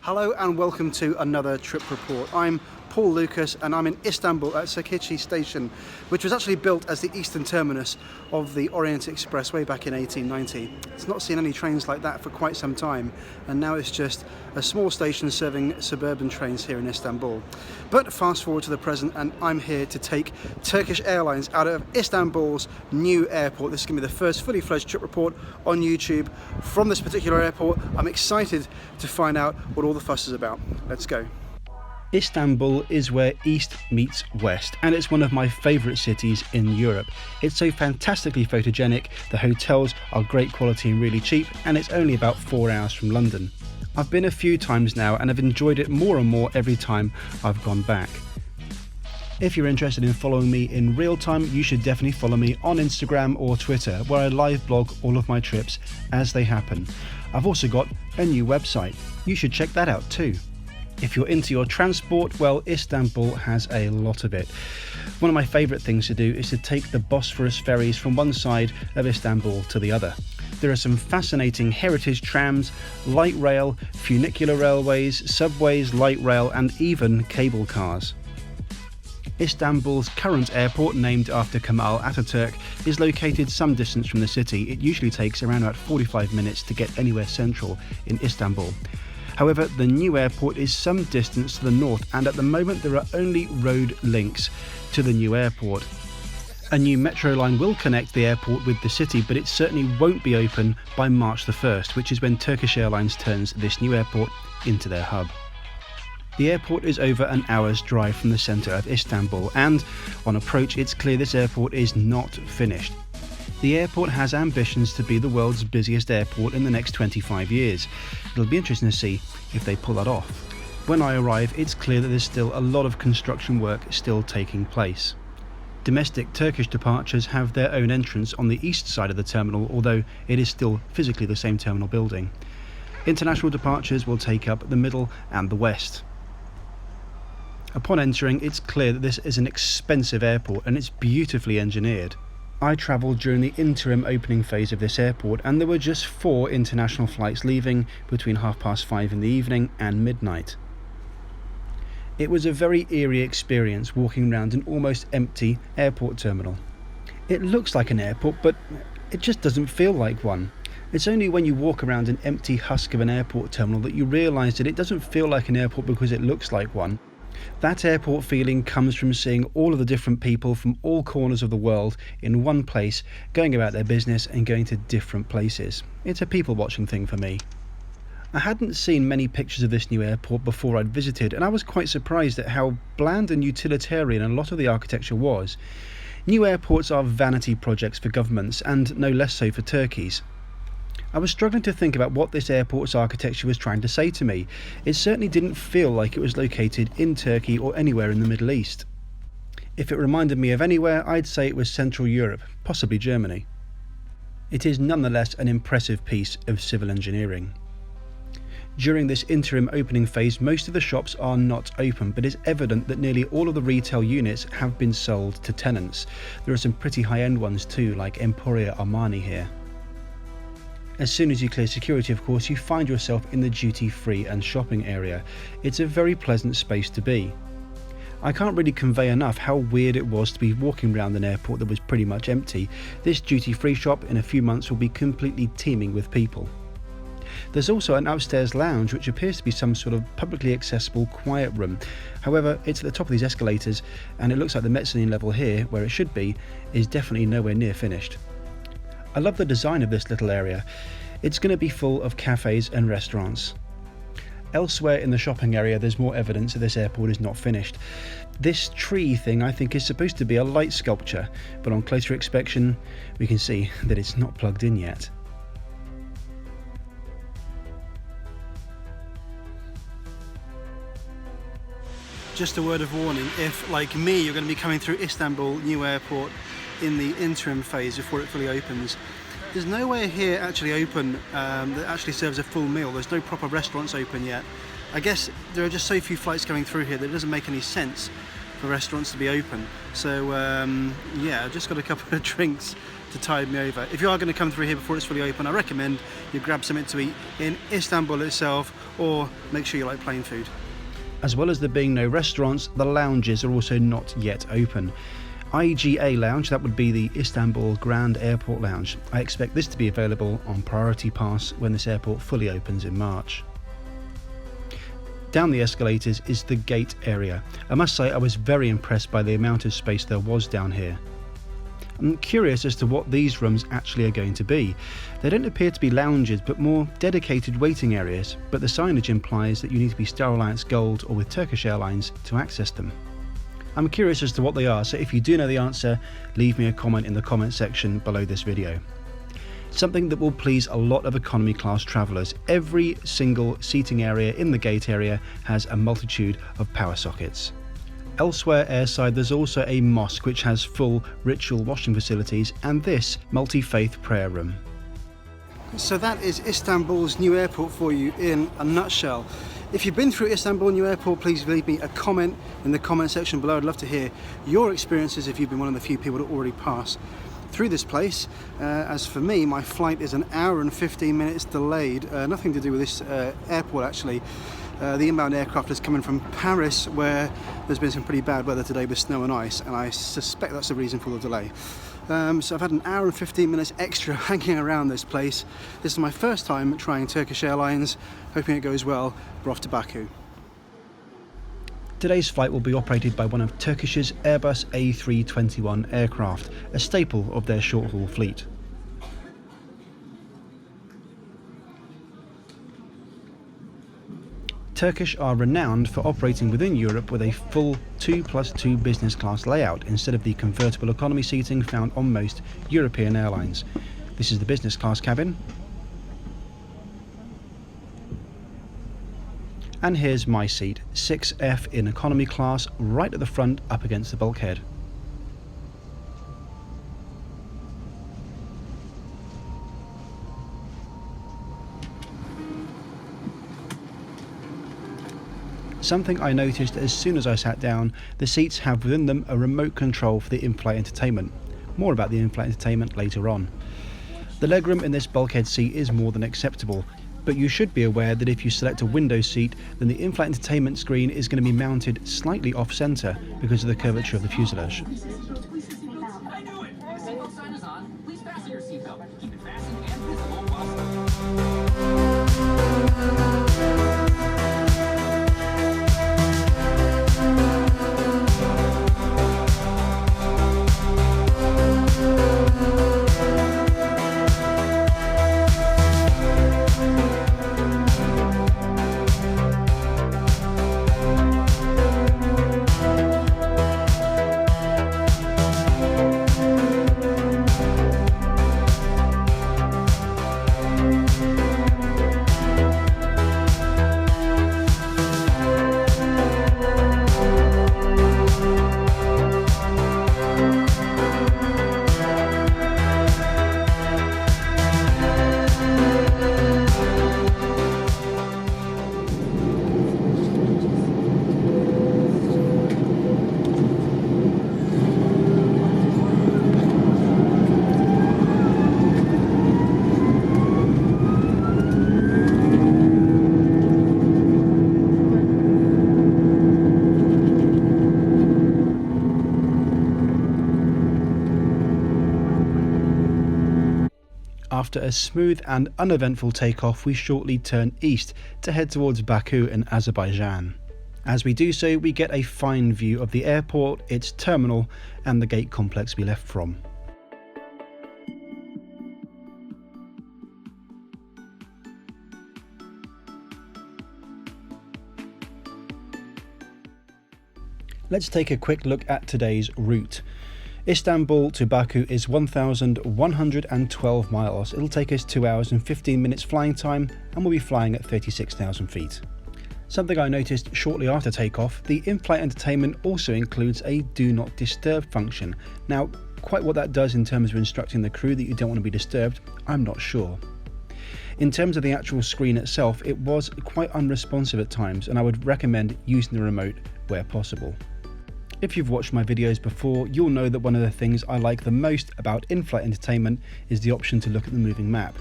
Hello and welcome to another trip report. I'm Paul Lucas and I'm in Istanbul at Sakhici station, which was actually built as the eastern terminus of the Orient Express way back in 1890. It's not seen any trains like that for quite some time, and now it's just a small station serving suburban trains here in Istanbul. But fast forward to the present and I'm here to take Turkish Airlines out of Istanbul's new airport. This is going to be the first fully fledged trip report on YouTube from this particular airport. I'm excited to find out what all the fuss is about. Let's go. Istanbul is where East meets West, and it's one of my favourite cities in Europe. It's so fantastically photogenic, the hotels are great quality and really cheap, and it's only about 4 hours from London. I've been a few times now and I've enjoyed it more and more every time I've gone back. If you're interested in following me in real time, you should definitely follow me on Instagram or Twitter, where I live blog all of my trips as they happen. I've also got a new website. You should check that out too. If you're into your transport, well, Istanbul has a lot of it. One of my favourite things to do is to take the Bosphorus ferries from one side of Istanbul to the other. There are some fascinating heritage trams, light rail, funicular railways, subways, light rail and even cable cars. Istanbul's current airport, named after Kemal Ataturk, is located some distance from the city. It usually takes around about 45 minutes to get anywhere central in Istanbul. However, the new airport is some distance to the north, and at the moment there are only road links to the new airport. A new metro line will connect the airport with the city, but it certainly won't be open by March the 1st, which is when Turkish Airlines turns this new airport into their hub. The airport is over an hour's drive from the centre of Istanbul, and on approach it's clear this airport is not finished. The airport has ambitions to be the world's busiest airport in the next 25 years. It'll be interesting to see if they pull that off. When I arrive, it's clear that there's still a lot of construction work still taking place. Domestic Turkish departures have their own entrance on the east side of the terminal, although it is still physically the same terminal building. International departures will take up the middle and the west. Upon entering, it's clear that this is an expensive airport and it's beautifully engineered. I travelled during the interim opening phase of this airport, and there were just 4 international flights leaving between 5:30 in the evening and midnight. It was a very eerie experience walking around an almost empty airport terminal. It looks like an airport, but it just doesn't feel like one. It's only when you walk around an empty husk of an airport terminal that you realise that it doesn't feel like an airport because it looks like one. That airport feeling comes from seeing all of the different people from all corners of the world in one place, going about their business and going to different places. It's a people watching thing for me. I hadn't seen many pictures of this new airport before I'd visited, and I was quite surprised at how bland and utilitarian a lot of the architecture was. New airports are vanity projects for governments, and no less so for Turkey's. I was struggling to think about what this airport's architecture was trying to say to me. It certainly didn't feel like it was located in Turkey or anywhere in the Middle East. If it reminded me of anywhere, I'd say it was Central Europe, possibly Germany. It is nonetheless an impressive piece of civil engineering. During this interim opening phase, most of the shops are not open, but it's evident that nearly all of the retail units have been sold to tenants. There are some pretty high-end ones too, like Emporia Armani here. As soon as you clear security, of course, you find yourself in the duty-free and shopping area. It's a very pleasant space to be. I can't really convey enough how weird it was to be walking around an airport that was pretty much empty. This duty-free shop in a few months will be completely teeming with people. There's also an upstairs lounge which appears to be some sort of publicly accessible quiet room. However, it's at the top of these escalators and it looks like the mezzanine level here, where it should be, is definitely nowhere near finished. I love the design of this little area. It's going to be full of cafes and restaurants. Elsewhere in the shopping area there's more evidence that this airport is not finished. This tree thing I think is supposed to be a light sculpture, but on closer inspection we can see that it's not plugged in yet. Just a word of warning, if like me you're going to be coming through Istanbul new airport in the interim phase before it fully opens, there's nowhere here actually open that actually serves a full meal. There's no proper restaurants open yet. I guess there are just so few flights going through here that it doesn't make any sense for restaurants to be open. So yeah, I've just got a couple of drinks to tide me over. If you are going to come through here before it's fully open, I recommend you grab something to eat in Istanbul itself, or make sure you like plain food. As well as there being no restaurants, the lounges are also not yet open. IGA Lounge, that would be the Istanbul Grand Airport Lounge. I expect this to be available on Priority Pass when this airport fully opens in March. Down the escalators is the gate area. I must say I was very impressed by the amount of space there was down here. I'm curious as to what these rooms actually are going to be. They don't appear to be lounges but more dedicated waiting areas, but the signage implies that you need to be Star Alliance Gold or with Turkish Airlines to access them. I'm curious as to what they are, so if you do know the answer, leave me a comment in the comment section below this video. Something that will please a lot of economy class travellers. Every single seating area in the gate area has a multitude of power sockets. Elsewhere airside there's also a mosque which has full ritual washing facilities and this multi-faith prayer room. So that is Istanbul's new airport for you in a nutshell. If you've been through Istanbul new airport, please leave me a comment in the comment section below. I'd love to hear your experiences if you've been one of the few people to already pass through this place. As for me, my flight is an hour and 15 minutes delayed. Nothing to do with this airport actually. The inbound aircraft is coming from Paris, where there's been some pretty bad weather today with snow and ice, and I suspect that's the reason for the delay. So I've had an hour and 15 minutes extra hanging around this place. This is my first time trying Turkish Airlines, hoping it goes well. We're off to Baku. Today's flight will be operated by one of Turkish's Airbus A321 aircraft, a staple of their short-haul fleet. Turkish are renowned for operating within Europe with a full 2+2 business class layout instead of the convertible economy seating found on most European airlines. This is the business class cabin. And here's my seat, 6F in economy class, right at the front up against the bulkhead. Something I noticed as soon as I sat down, the seats have within them a remote control for the in-flight entertainment. More about the in-flight entertainment later on. The legroom in this bulkhead seat is more than acceptable, but you should be aware that if you select a window seat, then the in-flight entertainment screen is going to be mounted slightly off-centre because of the curvature of the fuselage. After a smooth and uneventful takeoff, we shortly turn east to head towards Baku in Azerbaijan. As we do so, we get a fine view of the airport, its terminal, and the gate complex we left from. Let's take a quick look at today's route. Istanbul to Baku is 1,112 miles. It'll take us 2 hours and 15 minutes flying time, and we'll be flying at 36,000 feet. Something I noticed shortly after takeoff, the in-flight entertainment also includes a do not disturb function. Now, quite what that does in terms of instructing the crew that you don't want to be disturbed, I'm not sure. In terms of the actual screen itself, it was quite unresponsive at times, and I would recommend using the remote where possible. If you've watched my videos before, you'll know that one of the things I like the most about in-flight entertainment is the option to look at the moving map.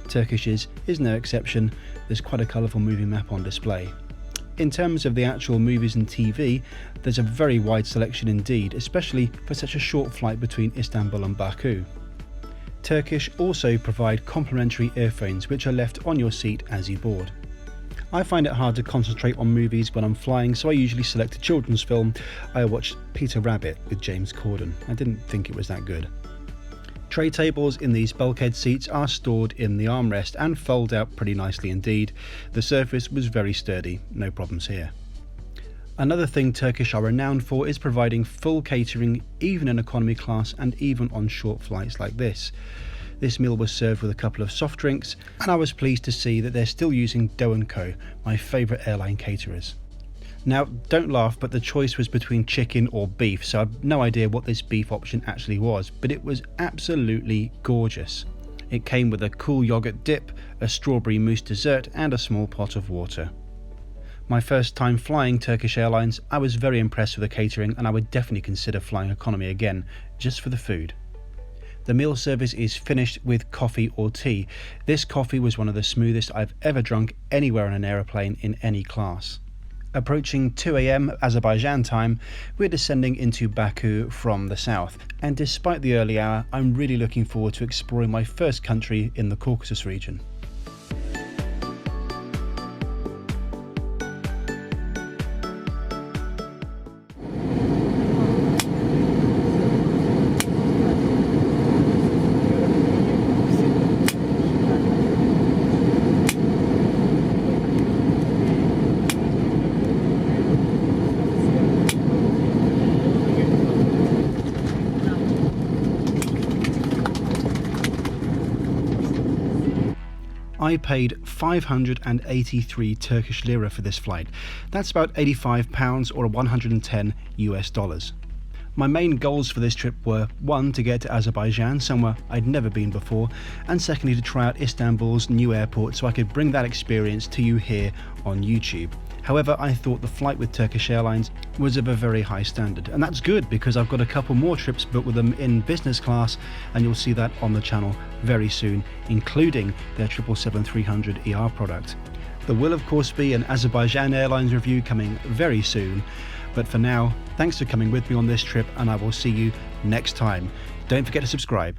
Turkish's is no exception. There's quite a colourful moving map on display. In terms of the actual movies and TV, there's a very wide selection indeed, especially for such a short flight between Istanbul and Baku. Turkish also provide complimentary earphones which are left on your seat as you board. I find it hard to concentrate on movies when I'm flying, so I usually select a children's film. I watched Peter Rabbit with James Corden. I didn't think it was that good. Tray tables in these bulkhead seats are stored in the armrest and fold out pretty nicely indeed. The surface was very sturdy, no problems here. Another thing Turkish are renowned for is providing full catering even in economy class and even on short flights like this. This meal was served with a couple of soft drinks, and I was pleased to see that they're still using Dough & Co, my favourite airline caterers. Now, don't laugh, but the choice was between chicken or beef, so I've no idea what this beef option actually was, but it was absolutely gorgeous. It came with a cool yoghurt dip, a strawberry mousse dessert, and a small pot of water. My first time flying Turkish Airlines, I was very impressed with the catering, and I would definitely consider flying economy again, just for the food. The meal service is finished with coffee or tea. This coffee was one of the smoothest I've ever drunk anywhere on an aeroplane in any class. Approaching 2 AM Azerbaijan time, we're descending into Baku from the south, and despite the early hour, I'm really looking forward to exploring my first country in the Caucasus region. I paid 583 Turkish lira for this flight. That's about £85 or $110 US. My main goals for this trip were 1. To get to Azerbaijan, somewhere I'd never been before, and secondly to try out Istanbul's new airport so I could bring that experience to you here on YouTube. However, I thought the flight with Turkish Airlines was of a very high standard, and that's good because I've got a couple more trips booked with them in business class, and you'll see that on the channel very soon, including their 777-300 ER product. There will of course be an Azerbaijan Airlines review coming very soon, but for now, thanks for coming with me on this trip, and I will see you next time. Don't forget to subscribe.